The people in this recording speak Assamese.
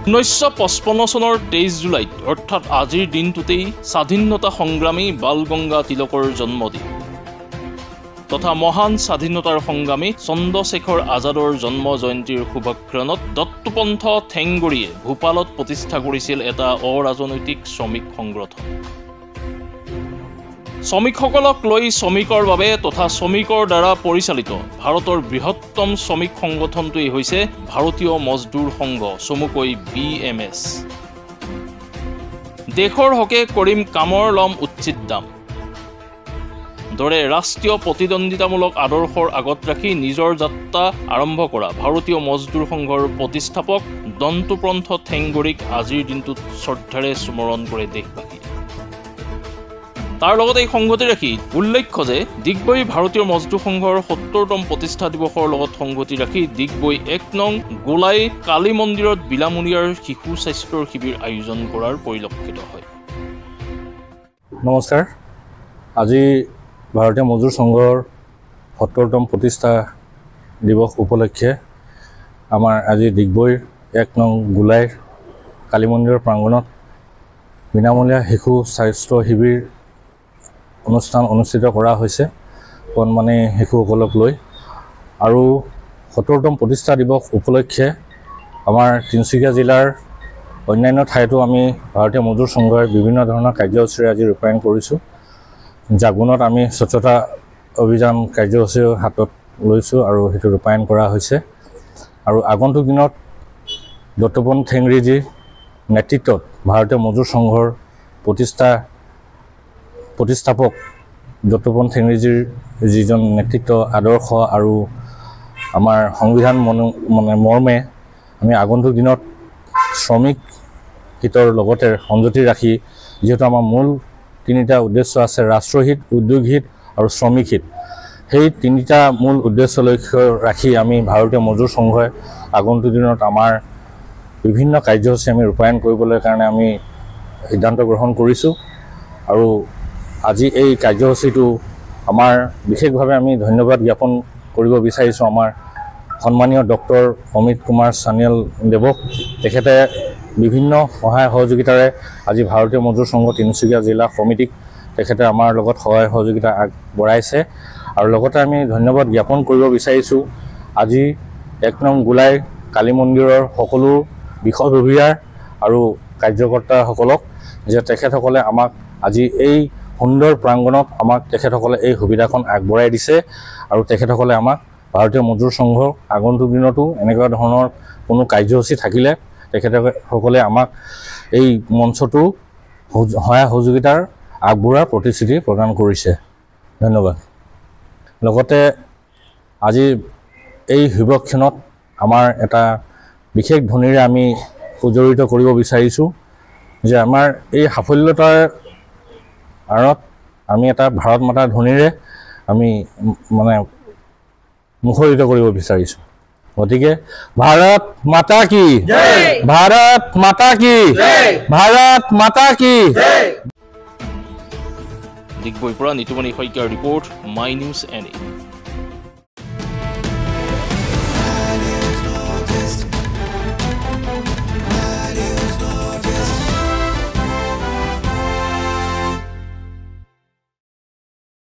1955 চনৰ 23 জুলাইত অৰ্থাৎ আজিৰ দিনটোতেই স্বাধীনতা সংগ্ৰামী বালগংগা তিলকৰ জন্মদিন তথা মহান স্বাধীনতাৰ সংগ্ৰামী চন্দ্ৰশেখৰ আজাদৰ জন্ম জয়ন্তীৰ শুভক্ষণত দত্তপন্থ ঠেংগড়ীয়ে ভূপালত প্ৰতিষ্ঠা কৰিছিল এটা অৰাজনৈতিক শ্ৰমিক সংগঠন। শ্ৰমিকসকলক লৈ শ্ৰমিকৰ বাবে তথা শ্ৰমিকৰ দ্বাৰা পৰিচালিত ভাৰতৰ বৃহত্তম শ্ৰমিক সংগঠনটোৱেই হৈছে ভাৰতীয় মজদুৰ সংঘ, চমুকৈ BMS। দেশৰ হকে কৰিম কামৰ লম উচিত দাম দৰে ৰাষ্ট্ৰীয় প্ৰতিদ্বন্দ্বিতামূলক আদৰ্শৰ আগত ৰাখি নিজৰ যাত্ৰা আৰম্ভ কৰা ভাৰতীয় মজদুৰ সংঘৰ প্ৰতিষ্ঠাপক দত্তপন্থ ঠেংগড়ীক আজিৰ দিনটোত শ্ৰদ্ধাৰে স্মৰণ কৰে দেশবাসী। তাৰ লগতে এই সংগতি ৰাখি উল্লেখ্য যে ডিগবৈ ভাৰতীয় মজদুৰ সংঘৰ ৭০তম প্ৰতিষ্ঠা দিৱসৰ লগত সংগতি ৰাখি ডিগবৈ ১ নং গোলাই কালী মন্দিৰত বিনামূলীয়াৰ শিশু স্বাস্থ্যৰ শিবিৰ আয়োজন কৰাৰ পৰিলক্ষিত হয়। নমস্কাৰ। আজি ভাৰতীয় মজদুৰ সংঘৰ ৭০তম প্ৰতিষ্ঠা দিৱস উপলক্ষে আমাৰ আজি ডিগবৈৰ ১ নং গোলাই কালী মন্দিৰৰ প্ৰাংগণত বিনামূলীয়া শিশু স্বাস্থ্য শিবিৰ অনুষ্ঠান অনুষ্ঠিত কৰা হৈছে কণমানি শিশুসকলক লৈ। আৰু ৭০তম প্ৰতিষ্ঠা দিৱস উপলক্ষে আমাৰ তিনিচুকীয়া জিলাৰ অন্যান্য ঠাইতো আমি ভাৰতীয় মজদুৰ সংঘই বিভিন্ন ধৰণৰ কাৰ্যসূচীৰে আজি ৰূপায়ণ কৰিছোঁ। জাগুণত আমি স্বচ্ছতা অভিযান কাৰ্যসূচী হাতত লৈছোঁ আৰু সেইটো ৰূপায়ণ কৰা হৈছে। আৰু আগন্তুক দিনত দত্তপন্থ ঠেংগড়ীজীৰ নেতৃত্বত ভাৰতীয় মজদুৰ সংঘৰ প্ৰতিষ্ঠাপক দত্তপন্থ ঠেংগড়ীজীৰ যিজন নেতৃত্ব আদৰ্শ আৰু আমাৰ সংবিধান মৰ্মে আমি আগন্তুক দিনত শ্ৰমিক হিতৰ লগতে সংযুতি ৰাখি যিহেতু আমাৰ মূল তিনিটা উদ্দেশ্য আছে, ৰাষ্ট্ৰহিত, উদ্যোগ হিত আৰু শ্ৰমিক হিত, সেই তিনিটা মূল উদ্দেশ্য লক্ষ্য ৰাখি আমি ভাৰতীয় মজদুৰ সংঘই আগন্তুক দিনত আমাৰ বিভিন্ন কাৰ্যসূচী আমি ৰূপায়ণ কৰিবলৈ কাৰণে আমি সিদ্ধান্ত গ্ৰহণ কৰিছোঁ। আৰু আজি এই কাৰ্যসূচীটো আমাৰ বিশেষভাৱে আমি ধন্যবাদ জ্ঞাপন কৰিব বিচাৰিছোঁ আমাৰ সন্মানীয় ডক্টৰ অমিত কুমাৰ চানিয়াল দেৱক। তেখেতে বিভিন্ন সহায় সহযোগিতাৰে আজি ভাৰতীয় মজদুৰ সংঘ তিনিচুকীয়া জিলা সমিতিক তেখেতে আমাৰ লগত সহায় সহযোগিতা আগবঢ়াইছে। আৰু লগতে আমি ধন্যবাদ জ্ঞাপন কৰিব বিচাৰিছোঁ আজি ১ নং গোলাই কালী মন্দিৰৰ সকলো বিষয়ববীয়াৰ আৰু কাৰ্যকৰ্তাসকলক যে তেখেতসকলে আমাক আজি এই সুন্দৰ প্ৰাংগণত আমাক তেখেতসকলে এই সুবিধাখন আগবঢ়াই দিছে। আৰু তেখেতসকলে আমাক ভাৰতীয় মজদুৰ সংঘৰ আগন্তুক দিনতো এনেকুৱা ধৰণৰ কোনো কাৰ্যসূচী থাকিলে তেখেতসকলে আমাক এই মঞ্চটো সহায় সহযোগিতাৰ আগবঢ়োৱাৰ প্ৰতিশ্ৰুতি প্ৰদান কৰিছে। ধন্যবাদ। লগতে আজি এই শুভক্ষণত আমাৰ এটা বিশেষ ধ্বনিৰে আমি উজ্জীৱিত কৰিব বিচাৰিছোঁ যে আমাৰ এই সাফল্যতাৰ আঁৰত আমি এটা ভাৰত মাতাৰ ধ্বনিৰে আমি মুখৰিত কৰিব বিচাৰিছোঁ। গতিকে ভাৰত মাতা কি জয়, ভাৰত মাতা কি জয়, ভাৰত মাতা কি জয়। ডিগবৈৰ পৰা নিতুমণি শইকীয়াৰ ৰিপৰ্ট, মাই নিউজ NA।